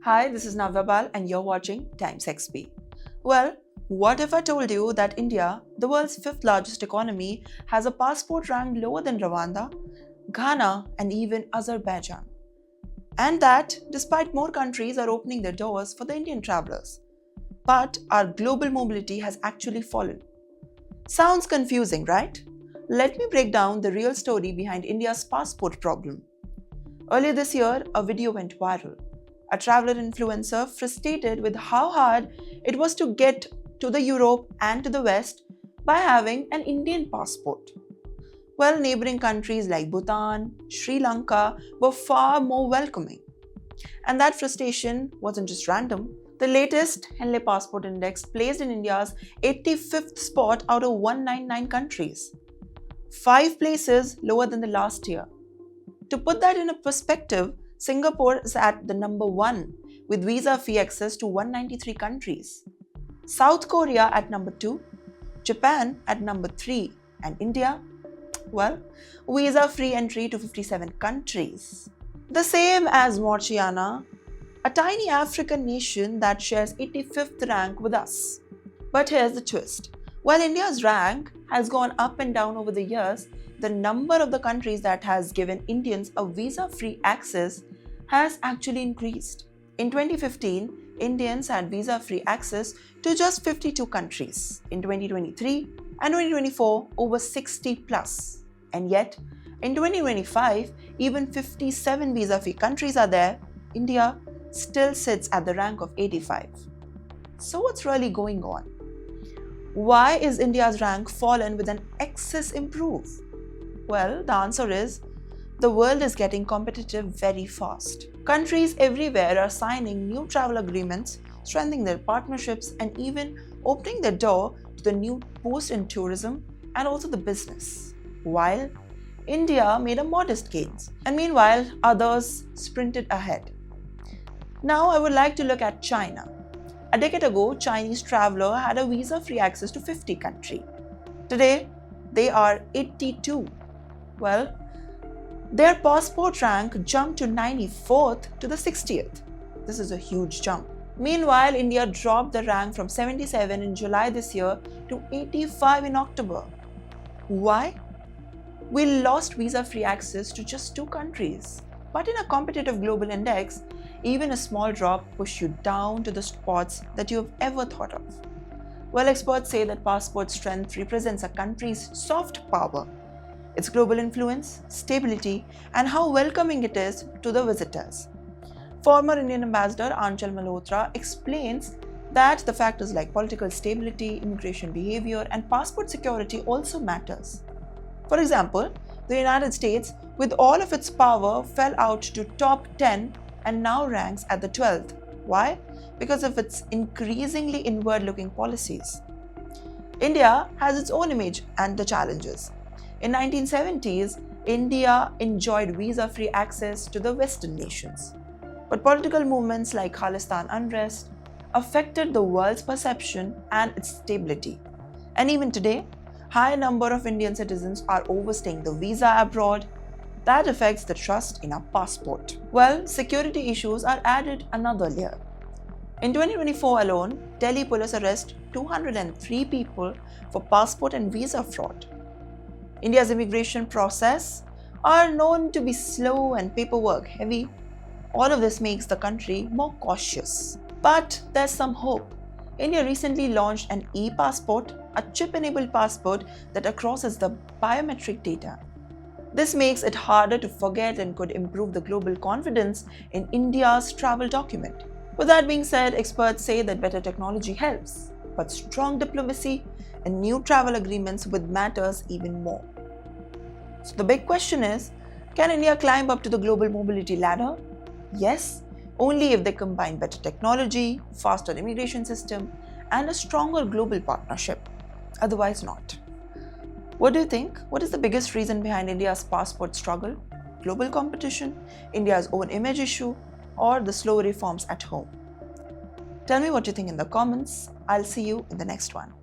Hi, this is Naavya Bal and you're watching TimesXP. Well, what if I told you that India, the world's fifth largest economy, has a passport rank lower than Rwanda, Ghana, and even Azerbaijan? And that despite more countries are opening their doors for the Indian travelers. But our global mobility has actually fallen. Sounds confusing, right? Let me break down the real story behind India's passport problem. Earlier this year, a video went viral. A traveler influencer frustrated with how hard it was to get to the Europe and to the West by having an Indian passport. Well, neighboring countries like Bhutan, Sri Lanka were far more welcoming. And that frustration wasn't just random. The latest Henley Passport Index placed in India's 85th spot out of 199 countries, 5 places lower than the last year. To put that in a perspective, Singapore is at the number 1 with visa-free access to 193 countries. South Korea at number 2, Japan at number 3, and India, well, visa-free entry to 57 countries. The same as Mauritania, a tiny African nation that shares 85th rank with us. But here's the twist. While India's rank has gone up and down over the years, the number of the countries that has given Indians a visa-free access has actually increased. In 2015, Indians had visa-free access to just 52 countries. In 2023 and 2024, over 60 plus. And yet, in 2025, even 57 visa-free countries are there. India still sits at the rank of 85. So what's really going on? Why is India's rank fallen with an excess improve? Well, the answer is, the world is getting competitive very fast. Countries everywhere are signing new travel agreements, strengthening their partnerships, and even opening their door to the new boost in tourism and also the business. While India made a modest gains, and meanwhile others sprinted ahead. Now I would like to look at China. A decade ago, Chinese traveler had a visa-free access to 50 countries. Today, they are 82. Well, their passport rank jumped to 94th to the 60th. This is a huge jump. Meanwhile, India dropped the rank from 77 in July this year to 85 in October. Why? We lost visa-free access to just 2 countries. But in a competitive global index, even a small drop pushed you down to the spots that you have ever thought of. Well, experts say that passport strength represents a country's soft power, its global influence, stability, and how welcoming it is to the visitors. Former Indian Ambassador Aanchal Malhotra explains that the factors like political stability, immigration behavior, and passport security also matters. For example, the United States, with all of its power, fell out to top 10 and now ranks at the 12th. Why? Because of its increasingly inward-looking policies. India has its own image and the challenges. In 1970s, India enjoyed visa-free access to the Western nations. But political movements like Khalistan unrest affected the world's perception and its stability. And even today, high number of Indian citizens are overstaying the visa abroad. That affects the trust in our passport. Well, security issues are added another layer. In 2024 alone, Delhi police arrested 203 people for passport and visa fraud. India's immigration process are known to be slow and paperwork heavy. All of this makes the country more cautious. But there's some hope. India recently launched an e-passport, a chip-enabled passport that crosses the biometric data. This makes it harder to forget and could improve the global confidence in India's travel document. With that being said, experts say that better technology helps, but strong diplomacy and new travel agreements would matters even more. So the big question is, can India climb up to the global mobility ladder? Yes, only if they combine better technology, faster immigration system, and a stronger global partnership. Otherwise not. What do you think? What is the biggest reason behind India's passport struggle? Global competition, India's own image issue, or the slow reforms at home? Tell me what you think in the comments. I'll see you in the next one.